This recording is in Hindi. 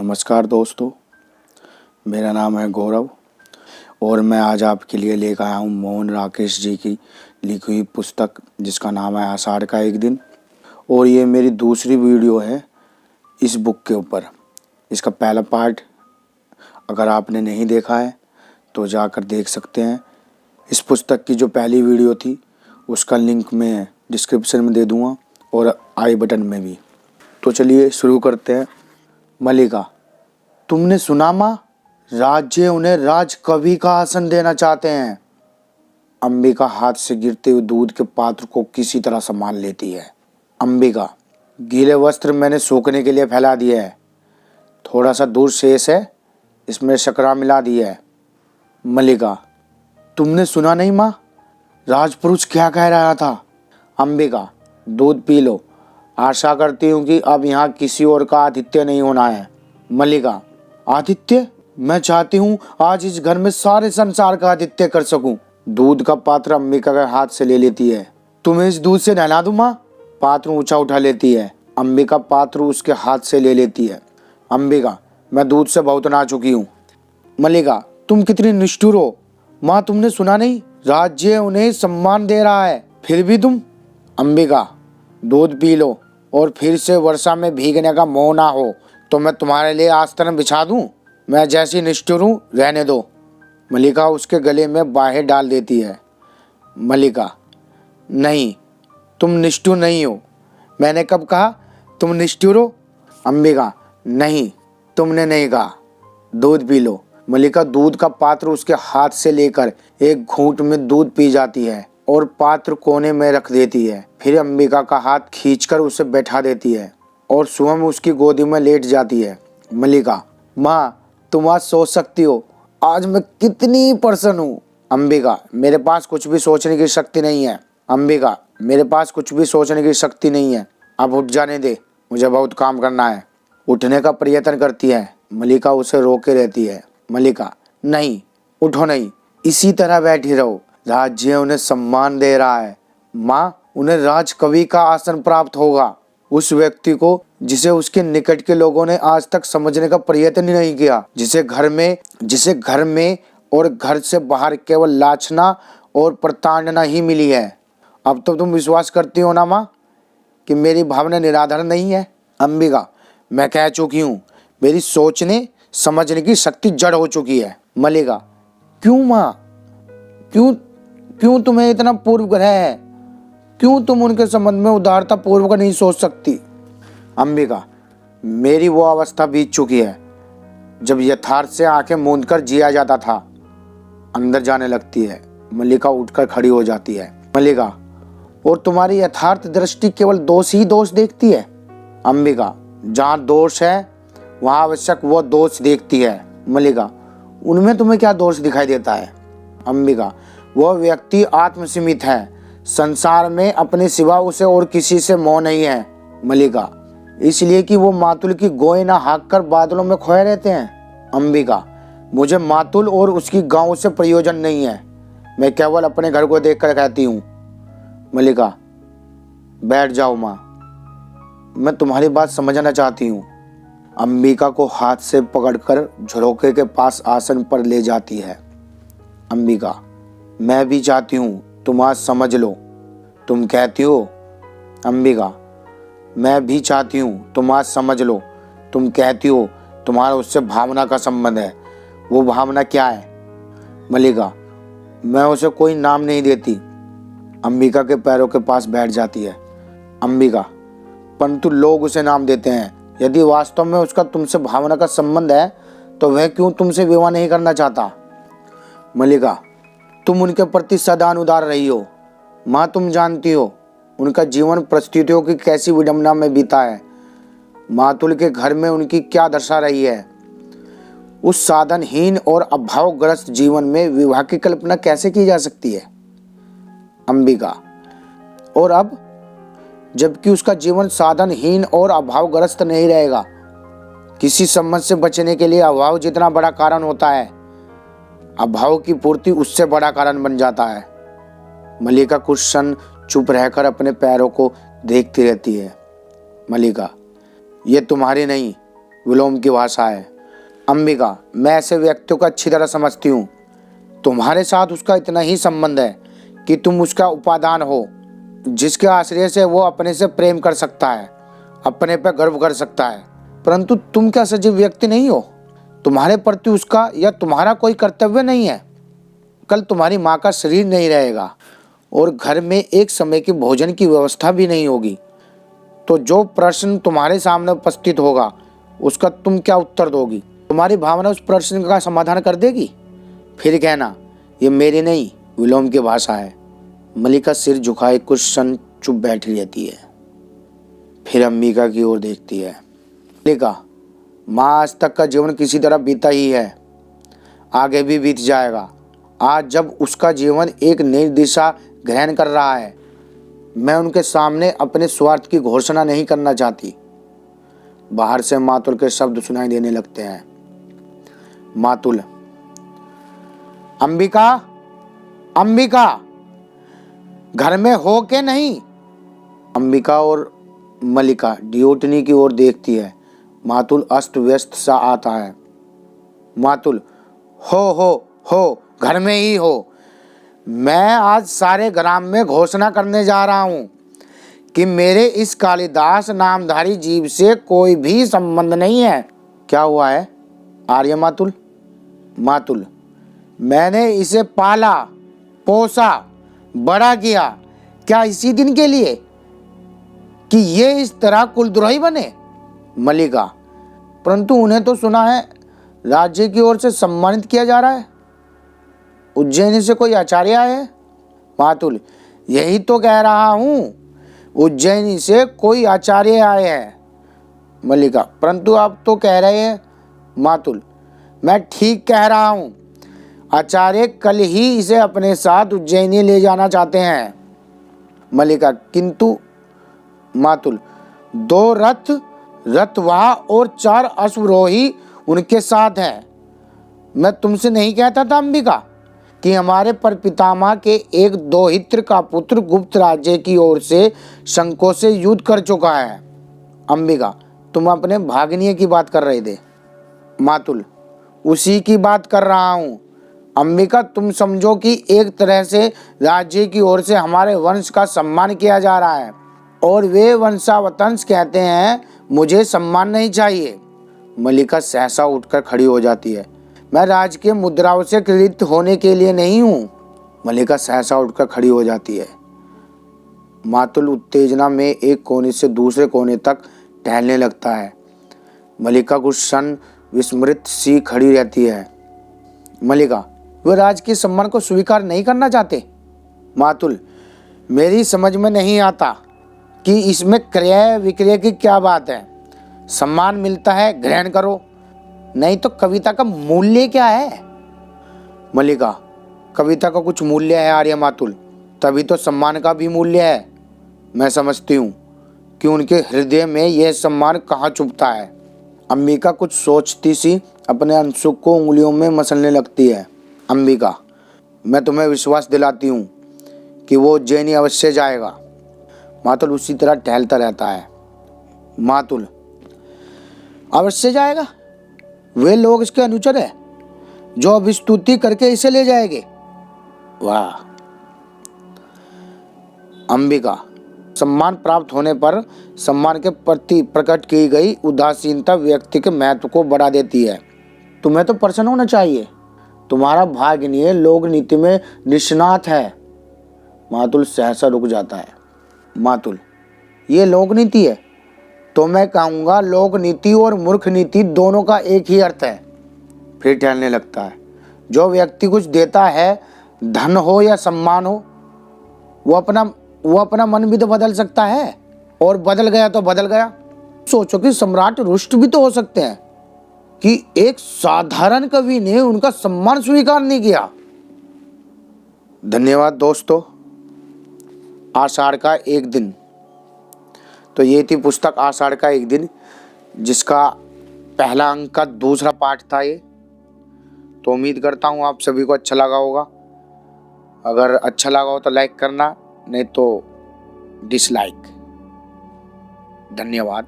नमस्कार दोस्तों, मेरा नाम है गौरव और मैं आज आपके लिए लेकर आया हूँ मोहन राकेश जी की लिखी हुई पुस्तक जिसका नाम है आषाढ़ का एक दिन। और ये मेरी दूसरी वीडियो है इस बुक के ऊपर। इसका पहला पार्ट अगर आपने नहीं देखा है तो जाकर देख सकते हैं। इस पुस्तक की जो पहली वीडियो थी उसका लिंक मैं डिस्क्रिप्शन में दे दूँगा और आई बटन में भी। तो चलिए शुरू करते हैं। मल्लिका, तुमने सुना माँ, राज्य उन्हें राज कवि का आसन देना चाहते हैं। अंबिका हाथ से गिरते हुए दूध के पात्र को किसी तरह संभाल लेती है। अंबिका, गीले वस्त्र मैंने सूखने के लिए फैला दिए है, थोड़ा सा दूध शेष है, इसमें शकरा मिला दिया है। मल्लिका, तुमने सुना नहीं माँ, राजपुरुष क्या कह रहा था। अंबिका, दूध पी लो, आशा करती हूँ कि अब यहाँ किसी और का आतिथ्य नहीं होना है। मल्लिका, आतिथ्य? मैं चाहती हूँ आज इस घर में सारे संसार का आतिथ्य कर सकूं। दूध का पात्र अंबिका के हाथ से ले लेती है। तुम्हें इस दूध से नहला दूं माँ? पात्र ऊंचा उठा लेती है। अंबिका पात्र उसके हाथ से ले लेती है। अंबिका, मैं दूध से बहुत नहा चुकी हूँ। मल्लिका, तुम कितनी निष्ठुर हो माँ, तुमने सुना नहीं, राज्य उन्हें सम्मान दे रहा है, फिर भी तुम। अंबिका, दूध पी लो और फिर से वर्षा में भीगने का मोह ना हो तो मैं तुम्हारे लिए आस्तन बिछा दूं। मैं जैसी निष्ठुर हूं, रहने दो। मल्लिका उसके गले में बाहें डाल देती है। मल्लिका, नहीं, तुम निष्ठुर नहीं हो। मैंने कब कहा तुम निष्ठुर हो? अंबिका, नहीं, तुमने नहीं कहा। दूध पी लो। मल्लिका दूध का पात्र उसके हाथ से लेकर एक घूंट में दूध पी जाती है और पात्र कोने में रख देती है। फिर अंबिका का हाथ खींचकर उसे बैठा देती है और स्वयं उसकी गोदी में लेट जाती है। मल्लिका, माँ, तुम आज सोच सकती हो आज मैं कितनी प्रसन्न हूँ। अंबिका, मेरे पास कुछ भी सोचने की शक्ति नहीं है। अंबिका, मेरे पास कुछ भी सोचने की शक्ति नहीं है, अब उठ जाने दे, मुझे बहुत काम करना है। उठने का प्रयत्न करती है। मल्लिका उसे रोके रहती है। मल्लिका, नहीं, उठो नहीं, इसी तरह बैठी रहो, राज्य उन्हें सम्मान दे रहा है। माँ, उन्हें राज कवि का आसन प्राप्त होगा, उस व्यक्ति को जिसे उसके निकट के लोगों ने आज तक समझने का प्रयत्न ही नहीं किया, जिसे घर में और घर से बाहर केवल लाछना और प्रताड़ना ही मिली है। अब तो तुम विश्वास करती हो ना माँ कि मेरी भावना निराधार नहीं है। अंबिका, मैं कह चुकी हूँ, मेरी सोचने समझने की शक्ति जड़ हो चुकी है। मल्लिका, क्यों माँ, क्यों तुम्हें इतना पूर्व ग्रह है? क्यों तुम उनके संबंध में उदारता पूर्वक नहीं सोच सकती? अंबिका, मेरी वो अवस्था बीत चुकी है जब यथार्थ से आंखें मूंद कर जिया जाता था। अंदर जाने लगती है। मल्लिका उठकर खड़ी हो जाती है। मल्लिका, और तुम्हारी यथार्थ दृष्टि केवल दोष ही दोष देखती है। अंबिका, जहाँ दोष है वहाँ आवश्यक वो दोष देखती है। मल्लिका, उनमें तुम्हें क्या दोष दिखाई देता है? अंबिका, वह व्यक्ति आत्मसीमित है, संसार में अपने सिवा उसे और किसी से मोह नहीं है। मल्लिका, इसलिए कि वो मातुल की गोए ना हाँक कर बादलों में खोए रहते हैं। अंबिका, मुझे मातुल और उसकी गांव से प्रयोजन नहीं है, मैं केवल अपने घर को देखकर कहती हूँ। मल्लिका, बैठ जाओ माँ, मैं तुम्हारी बात समझना चाहती हूँ। अंबिका को हाथ से पकड़कर झरोखे के पास आसन पर ले जाती है। अंबिका, मैं भी चाहती हूँ तुम आज समझ लो। तुम कहती हो? अंबिका, मैं भी चाहती हूँ तुम आज समझ लो। तुम कहती हो तुम्हारा उससे भावना का संबंध है, वो भावना क्या है? मल्लिका, मैं उसे कोई नाम नहीं देती। अंबिका के पैरों के पास बैठ जाती है। अंबिका, परंतु लोग उसे नाम देते हैं। यदि वास्तव में उसका तुमसे भावना का संबंध है तो वह क्यों तुमसे विवाह नहीं करना चाहता? मल्लिका, तुम उनके प्रति सदा उदार रही हो। माँ, तुम जानती हो उनका जीवन परिस्थितियों की कैसी विडंबना में बीता है। मातुल के घर में उनकी क्या दशा रही है। उस साधनहीन और अभावग्रस्त जीवन में विवाह की कल्पना कैसे की जा सकती है? अंबिका, और अब जबकि उसका जीवन साधनहीन और अभावग्रस्त नहीं रहेगा, किसी संबंध से बचने के लिए अभाव जितना बड़ा कारण होता है, अभाव की पूर्ति उससे बड़ा कारण बन जाता है। मल्लिका कुछ क्षण चुप रहकर अपने पैरों को देखती रहती है। मल्लिका, ये तुम्हारी नहीं विलोम की भाषा है। अंबिका, मैं ऐसे व्यक्ति को अच्छी तरह समझती हूँ। तुम्हारे साथ उसका इतना ही संबंध है कि तुम उसका उपादान हो, जिसके आश्रय से वो अपने से प्रेम कर सकता है, अपने पर गर्व कर सकता है। परंतु तुम क्या सजीव व्यक्ति नहीं हो? तुम्हारे प्रति उसका या तुम्हारा कोई कर्तव्य नहीं है? कल तुम्हारी माँ का शरीर नहीं रहेगा और घर में एक समय की भोजन की व्यवस्था भी नहीं होगी, तो जो प्रश्न तुम्हारे सामने उपस्थित होगा उसका तुम क्या उत्तर दोगी? तुम्हारी भावना उस प्रश्न का समाधान कर देगी? फिर कहना ये मेरी नहीं, विलोम की भाषा है। मलिका सिर झुकाए कुछ क्षण चुप बैठी रहती है, फिर अंबिका की ओर देखती है। मलिका, माँ आज तक का जीवन किसी तरह बीता ही है, आगे भी बीत जाएगा। आज जब उसका जीवन एक नई दिशा ग्रहण कर रहा है, मैं उनके सामने अपने स्वार्थ की घोषणा नहीं करना चाहती। बाहर से मातुल के शब्द सुनाई देने लगते हैं। मातुल, अंबिका, अंबिका, घर में हो के नहीं? अंबिका और मलिका ड्योटनी की ओर देखती है। मातुल अस्त व्यस्त सा आता है। मातुल, हो, घर में ही हो। मैं आज सारे ग्राम में घोषणा करने जा रहा हूं कि मेरे इस कालिदास नामधारी जीव से कोई भी संबंध नहीं है। क्या हुआ है आर्य मातुल? मातुल, मैंने इसे पाला, पोसा, बड़ा किया, क्या इसी दिन के लिए कि ये इस तरह कुलद्रोही बने? मलिका, परंतु उन्हें तो सुना है राज्य की ओर से सम्मानित किया जा रहा है। उज्जैनी से कोई आचार्य आए हैं? मातुल, यही तो कह रहा हूं, उज्जैनी से कोई आचार्य आए हैं। मलिका, परंतु आप तो कह रहे हैं। मातुल, मैं ठीक कह रहा हूं, आचार्य कल ही इसे अपने साथ उज्जैनी ले जाना चाहते हैं। मलिका, किंतु? मातुल, 2 रथवाह और 4 अश्वरोही उनके साथ हैं। मैं तुमसे नहीं कहता था अंबिका कि हमारे परपितामह के एक दोहित्र का पुत्र गुप्त राज्य की ओर से शंको से युद्ध कर चुका है। अंबिका, तुम अपने भागनीय की बात कर रहे थे। मातुल, उसी की बात कर रहा हूँ। अंबिका, तुम समझो कि एक तरह से राज्य की ओर से हमारे वंश का सम्मान किया जा रहा है और वे वंशावतंश कहते हैं मुझे सम्मान नहीं चाहिए। मलिका सहसा उठकर खड़ी हो जाती है। मैं राजकीय मुद्राओं से कृत होने के लिए नहीं हूँ। मलिका सहसा उठकर खड़ी हो जाती है। मातुल उत्तेजना में एक कोने से दूसरे कोने तक टहलने लगता है। मलिका कुछ क्षण विस्मृत सी खड़ी रहती है। मलिका, वे राजकीय सम्मान को स्वीकार नहीं करना चाहते। मातुल, मेरी समझ में नहीं आता कि इसमें क्रय विक्रय की क्या बात है। सम्मान मिलता है, ग्रहण करो, नहीं तो कविता का मूल्य क्या है? मलिका, कविता का कुछ मूल्य है आर्य मातुल, तभी तो सम्मान का भी मूल्य है। मैं समझती हूँ कि उनके हृदय में यह सम्मान कहाँ छुपता है। अंबिका कुछ सोचती सी अपने अंशुक को उंगलियों में मसलने लगती है। अंबिका, मैं तुम्हें विश्वास दिलाती हूँ कि वो उज्जैनी अवश्य जाएगा। मातुल उसी तरह टहलता रहता है। मातुल, अवश्य जाएगा? वे लोग इसके अनुचर है जो अब स्तुति करके इसे ले जाएंगे। वाह। अंबिका, सम्मान प्राप्त होने पर सम्मान के प्रति प्रकट की गई उदासीनता व्यक्ति के महत्व को बढ़ा देती है। तुम्हें तो प्रसन्न होना चाहिए, तुम्हारा भाग्य लोक नीति में निष्णात है। मातुल सहसा रुक जाता है। मातुल, ये लोक नीति है? तो मैं कहूँगा लोक नीति और मूर्ख नीति दोनों का एक ही अर्थ है। फिर टहलने लगता है। जो व्यक्ति कुछ देता है, धन हो या सम्मान हो, वो अपना मन भी तो बदल सकता है, और बदल गया तो बदल गया। सोचो कि सम्राट रुष्ट भी तो हो सकते हैं कि एक साधारण कवि ने उनका सम्मान स्वीकार नहीं किया। धन्यवाद दोस्तों। आषाढ़ का एक दिन, तो ये थी पुस्तक आषाढ़ का एक दिन, जिसका पहला अंक का दूसरा पाठ था ये। तो उम्मीद करता हूँ आप सभी को अच्छा लगा होगा। अगर अच्छा लगा हो तो लाइक करना, नहीं तो डिसलाइक। धन्यवाद।